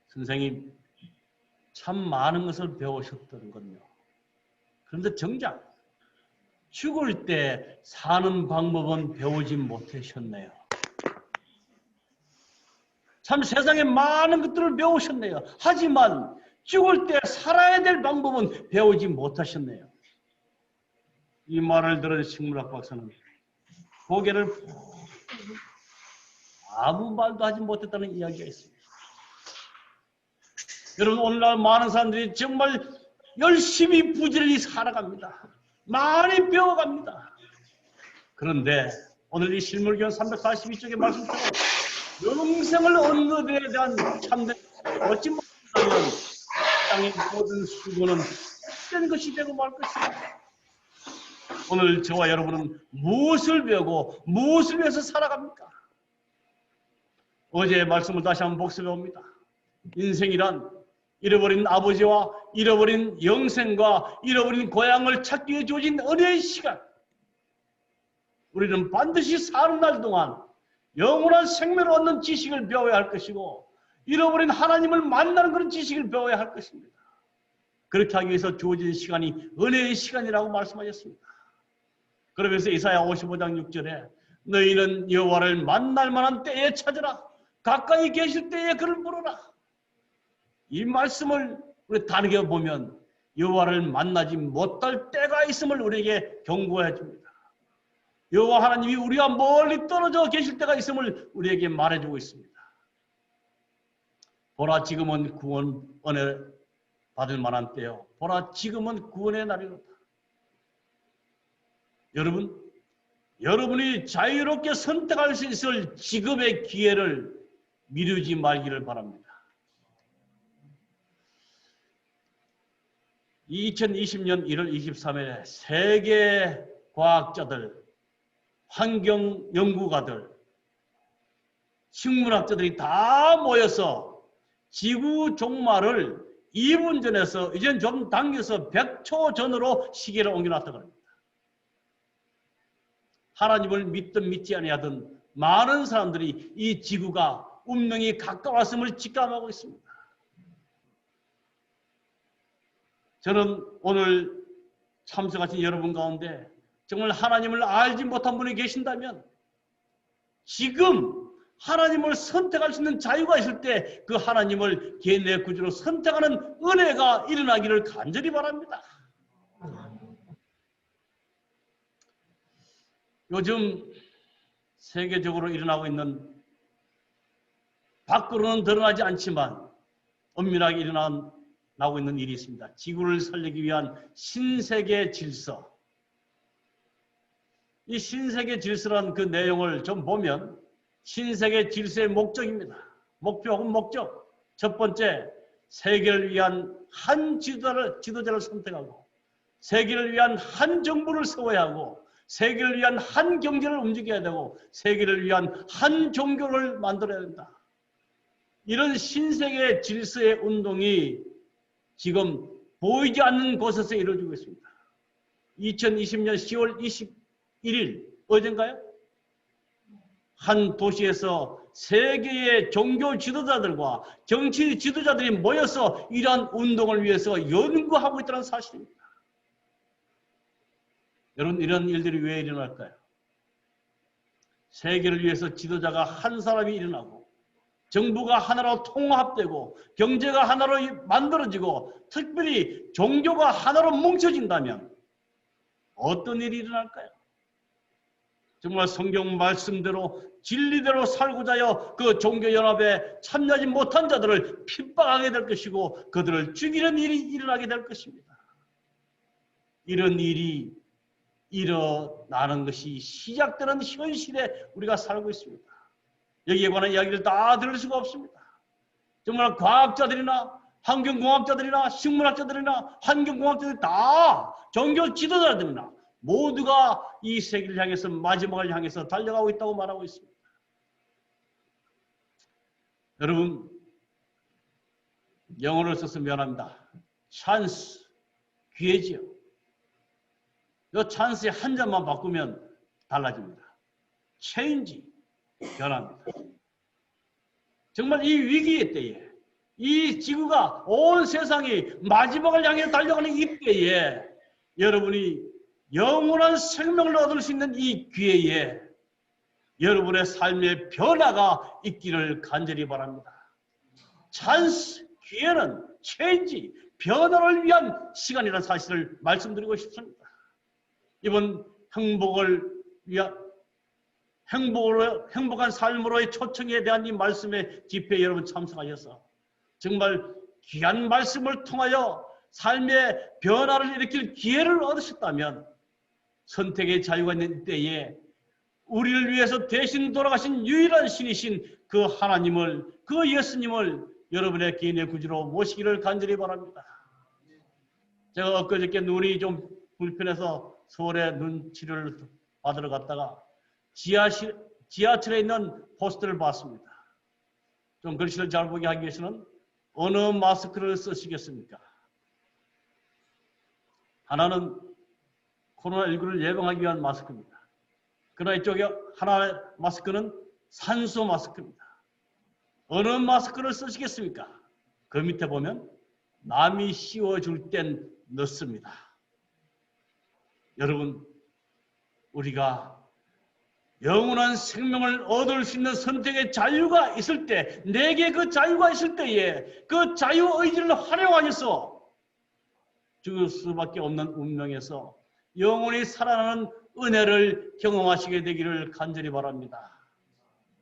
선생님, 참 많은 것을 배우셨던군요. 그런데 정작 죽을 때 사는 방법은 배우지 못하셨네요. 참 세상에 많은 것들을 배우셨네요. 하지만 죽을 때 살아야 될 방법은 배우지 못하셨네요. 이 말을 들은 식문학 박사는 고개를 아무 말도 하지 못했다는 이야기가 있습니다. 여러분 오늘날 많은 사람들이 정말 열심히 부지런히 살아갑니다. 많이 배워갑니다. 그런데 오늘 이 실물교훈 342쪽의 말씀처럼 영생을 얻는 데에 대한 참된 얻지 못하면 땅의 모든 수고는 헛된 것이 되고 말 것입니다. 오늘 저와 여러분은 무엇을 배우고 무엇을 위해서 살아갑니까? 어제의 말씀을 다시 한번 복습해 봅니다. 인생이란 잃어버린 아버지와 잃어버린 영생과 잃어버린 고향을 찾기 위해 주어진 은혜의 시간. 우리는 반드시 사는 날 동안 영원한 생명을 얻는 지식을 배워야 할 것이고 잃어버린 하나님을 만나는 그런 지식을 배워야 할 것입니다. 그렇게 하기 위해서 주어진 시간이 은혜의 시간이라고 말씀하셨습니다. 그러면서 이사야 55장 6절에 너희는 여호와를 만날 만한 때에 찾으라. 가까이 계실 때에 그를 부르라. 이 말씀을 우리 다르게 보면 여호와를 만나지 못할 때가 있음을 우리에게 경고해 줍니다. 여호와 하나님이 우리가 멀리 떨어져 계실 때가 있음을 우리에게 말해주고 있습니다. 보라 지금은 구원 은혜 받을 만한 때요. 보라 지금은 구원의 날이로다. 여러분이 자유롭게 선택할 수 있을 지금의 기회를 미루지 말기를 바랍니다. 2020년 1월 23일에 세계 과학자들, 환경 연구가들, 식물학자들이 다 모여서 지구 종말을 2분 전에서 이젠 좀 당겨서 100초 전으로 시계를 옮겨놨다고 합니다. 하나님을 믿든 믿지 아니하든 많은 사람들이 이 지구가 운명이 가까웠음을 직감하고 있습니다. 저는 오늘 참석하신 여러분 가운데 정말 하나님을 알지 못한 분이 계신다면 지금 하나님을 선택할 수 있는 자유가 있을 때 그 하나님을 개인의 구주로 선택하는 은혜가 일어나기를 간절히 바랍니다. 요즘 세계적으로 일어나고 있는 밖으로는 드러나지 않지만 엄밀하게 일어나고 있는 일이 있습니다. 지구를 살리기 위한 신세계 질서. 이 신세계 질서라는 그 내용을 좀 보면 신세계 질서의 목적입니다. 목표 혹은 목적. 첫 번째, 세계를 위한 한 지도자를 선택하고 세계를 위한 한 정부를 세워야 하고 세계를 위한 한 경제를 움직여야 되고 세계를 위한 한 종교를 만들어야 된다. 이런 신세계 질서의 운동이 지금 보이지 않는 곳에서 이루어지고 있습니다. 2020년 10월 21일 어젠가요? 한 도시에서 세계의 종교 지도자들과 정치 지도자들이 모여서 이러한 운동을 위해서 연구하고 있다는 사실입니다. 여러분, 이런 일들이 왜 일어날까요? 세계를 위해서 지도자가 한 사람이 일어나고 정부가 하나로 통합되고 경제가 하나로 만들어지고 특별히 종교가 하나로 뭉쳐진다면 어떤 일이 일어날까요? 정말 성경 말씀대로 진리대로 살고자 하여 그 종교연합에 참여하지 못한 자들을 핍박하게 될 것이고 그들을 죽이는 일이 일어나게 될 것입니다. 이런 일이 일어나는 것이 시작되는 현실에 우리가 살고 있습니다. 여기에 관한 이야기를 다 들을 수가 없습니다. 정말 과학자들이나 환경공학자들이나 식물학자들이나 환경공학자들 다 종교 지도자들이나 모두가 이 세계를 향해서 마지막을 향해서 달려가고 있다고 말하고 있습니다. 여러분, 영어를 써서 미안합니다. 찬스, 기회지요. 이 찬스의 한 점만 바꾸면 달라집니다. 체인지, 변합니다. 정말 이 위기의 때에 이 지구가 온 세상이 마지막을 향해 달려가는 이 때에 여러분이 영원한 생명을 얻을 수 있는 이 기회에 여러분의 삶의 변화가 있기를 간절히 바랍니다. 찬스, 기회는 체인지, 변화를 위한 시간이라는 사실을 말씀드리고 싶습니다. 이번 행복한 삶으로의 초청에 대한 이 말씀의 집회에 여러분 참석하셔서 정말 귀한 말씀을 통하여 삶의 변화를 일으킬 기회를 얻으셨다면 선택의 자유가 있는 때에 우리를 위해서 대신 돌아가신 유일한 신이신 그 하나님을, 그 예수님을 여러분의 개인의 구주로 모시기를 간절히 바랍니다. 제가 엊그저께 눈이 좀 불편해서 서울에 눈 치료를 받으러 갔다가 지하철에 있는 포스터를 봤습니다. 좀 글씨를 잘 보게 하기 위해서는 어느 마스크를 쓰시겠습니까? 하나는 코로나19를 예방하기 위한 마스크입니다. 그러나 이쪽에 하나의 마스크는 산소 마스크입니다. 어느 마스크를 쓰시겠습니까? 그 밑에 보면 남이 씌워줄 땐 넣습니다. 여러분, 우리가 영원한 생명을 얻을 수 있는 선택의 자유가 있을 때, 내게 그 자유가 있을 때에 그 자유의지를 활용하셔서 죽을 수밖에 없는 운명에서 영원히 살아나는 은혜를 경험하시게 되기를 간절히 바랍니다.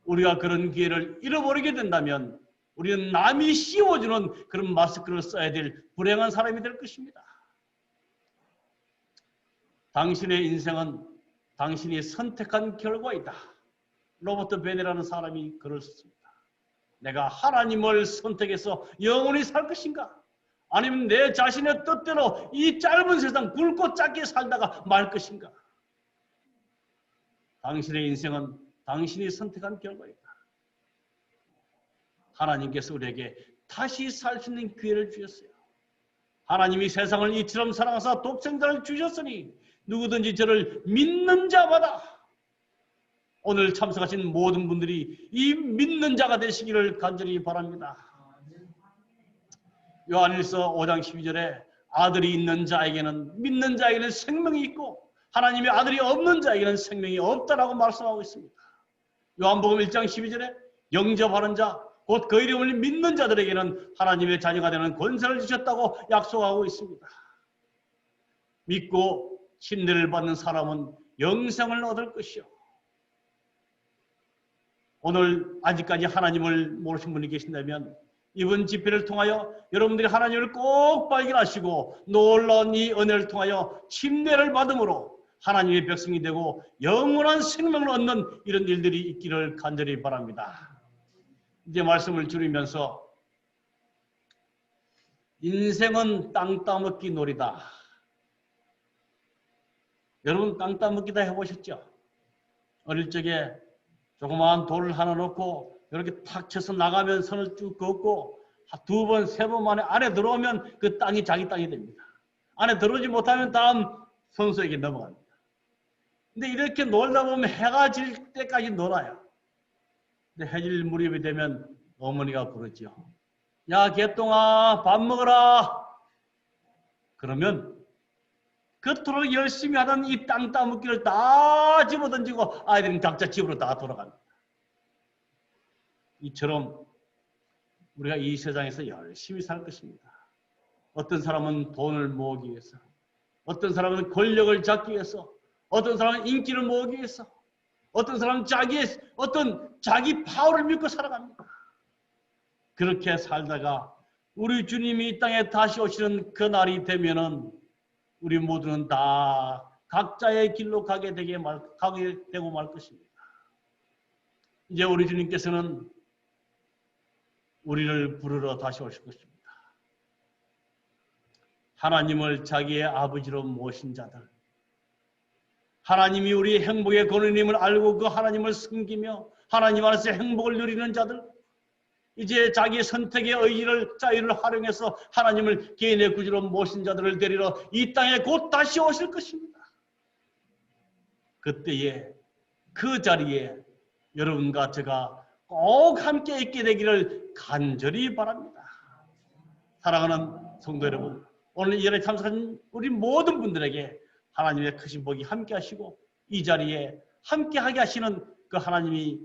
우리가 그런 기회를 잃어버리게 된다면 우리는 남이 씌워주는 그런 마스크를 써야 될 불행한 사람이 될 것입니다. 당신의 인생은 당신이 선택한 결과이다. 로버트 베네라는 사람이 글을 썼습니다. 내가 하나님을 선택해서 영원히 살 것인가? 아니면 내 자신의 뜻대로 이 짧은 세상 굵고 짧게 살다가 말 것인가? 당신의 인생은 당신이 선택한 결과이다. 하나님께서 우리에게 다시 살 수 있는 기회를 주셨어요. 하나님이 세상을 이처럼 사랑하사 독생자를 주셨으니 누구든지 저를 믿는 자마다, 오늘 참석하신 모든 분들이 이 믿는 자가 되시기를 간절히 바랍니다. 요한일서 5장 12절에 아들이 있는 자에게는, 믿는 자에게는 생명이 있고 하나님의 아들이 없는 자에게는 생명이 없다라고 말씀하고 있습니다. 요한복음 1장 12절에 영접하는 자, 곧 그 이름을 믿는 자들에게는 하나님의 자녀가 되는 권세를 주셨다고 약속하고 있습니다. 믿고 침례를 받는 사람은 영생을 얻을 것이요. 오늘 아직까지 하나님을 모르신 분이 계신다면 이번 집회를 통하여 여러분들이 하나님을 꼭 발견하시고 놀라운 이 은혜를 통하여 침례를 받음으로 하나님의 백성이 되고 영원한 생명을 얻는 이런 일들이 있기를 간절히 바랍니다. 이제 말씀을 줄이면서 인생은 땅 따먹기 놀이다. 여러분 땅 따먹기 다 해보셨죠? 어릴 적에 조그마한 돌을 하나 놓고 이렇게 탁 쳐서 나가면 선을 쭉 긋고 두 번, 세 번 만에 안에 들어오면 그 땅이 자기 땅이 됩니다. 안에 들어오지 못하면 다음 선수에게 넘어갑니다. 근데 이렇게 놀다 보면 해가 질 때까지 놀아요. 근데 해질 무렵이 되면 어머니가 부르죠. 야 개똥아 밥 먹어라. 그러면 그토록 열심히 하던 이 땅 따먹기를 다 집어던지고 아이들은 각자 집으로 다 돌아갑니다. 이처럼 우리가 이 세상에서 열심히 살 것입니다. 어떤 사람은 돈을 모으기 위해서, 어떤 사람은 권력을 잡기 위해서, 어떤 사람은 인기를 모으기 위해서, 어떤 사람은 자기 파워를 믿고 살아갑니다. 그렇게 살다가 우리 주님이 이 땅에 다시 오시는 그 날이 되면은 우리 모두는 다 각자의 길로 가게 되고 말 것입니다. 이제 우리 주님께서는 우리를 부르러 다시 오실 것입니다. 하나님을 자기의 아버지로 모신 자들, 하나님이 우리 행복의 근원임을 알고 그 하나님을 섬기며 하나님 안에서 행복을 누리는 자들, 이제 자기 선택의 의지를 자유를 활용해서 하나님을 개인의 구주로 모신 자들을 데리러 이 땅에 곧 다시 오실 것입니다. 그때에 그 자리에 여러분과 제가 꼭 함께 있게 되기를 간절히 바랍니다. 사랑하는 성도 여러분, 오늘 이 자리에 참석한 우리 모든 분들에게 하나님의 크신 복이 함께 하시고 이 자리에 함께 하게 하시는 그 하나님의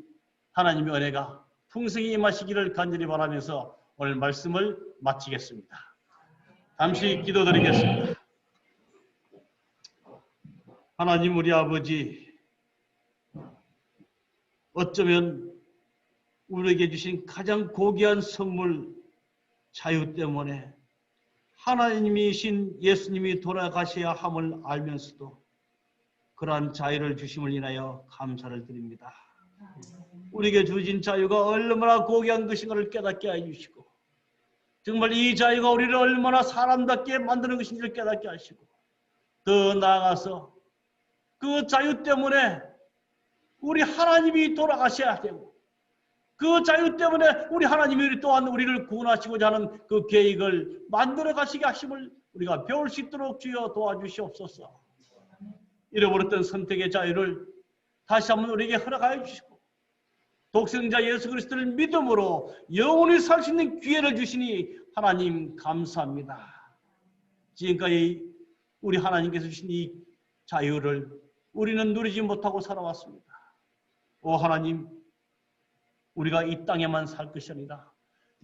은혜가 풍성히 임하시기를 간절히 바라면서 오늘 말씀을 마치겠습니다. 잠시 기도드리겠습니다. 하나님 우리 아버지, 어쩌면 우리에게 주신 가장 고귀한 선물 자유 때문에 하나님이신 예수님이 돌아가셔야 함을 알면서도 그러한 자유를 주심을 인하여 감사를 드립니다. 우리에게 주신 자유가 얼마나 고귀한 것인가를 깨닫게 해주시고 정말 이 자유가 우리를 얼마나 사람답게 만드는 것인지를 깨닫게 하시고 더 나아가서 그 자유 때문에 우리 하나님이 돌아가셔야 되고 그 자유 때문에 우리 하나님이 또한 우리를 구원하시고자 하는 그 계획을 만들어 가시게 하심을 우리가 배울 수 있도록 주여 도와주시옵소서. 잃어버렸던 선택의 자유를 다시 한번 우리에게 허락하여 주시고 독생자 예수 그리스도를 믿음으로 영원히 살 수 있는 기회를 주시니 하나님 감사합니다. 지금까지 우리 하나님께서 주신 이 자유를 우리는 누리지 못하고 살아왔습니다. 오 하나님, 우리가 이 땅에만 살 것이 아니라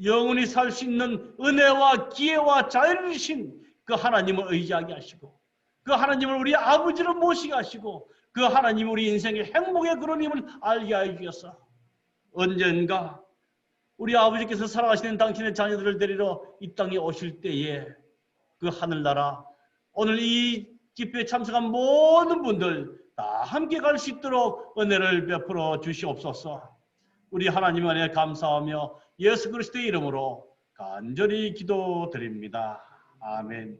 영원히 살 수 있는 은혜와 기회와 자유를 주신 그 하나님을 의지하게 하시고 그 하나님을 우리 아버지로 모시게 하시고 그 하나님이 우리 인생의 행복의 근원임을 알게 하여 주셔서 언젠가 우리 아버지께서 살아가시는 당신의 자녀들을 데리러 이 땅에 오실 때에 그 하늘나라 오늘 이 집회에 참석한 모든 분들 다 함께 갈 수 있도록 은혜를 베풀어 주시옵소서. 우리 하나님 안에 감사하며 예수 그리스도의 이름으로 간절히 기도드립니다. 아멘.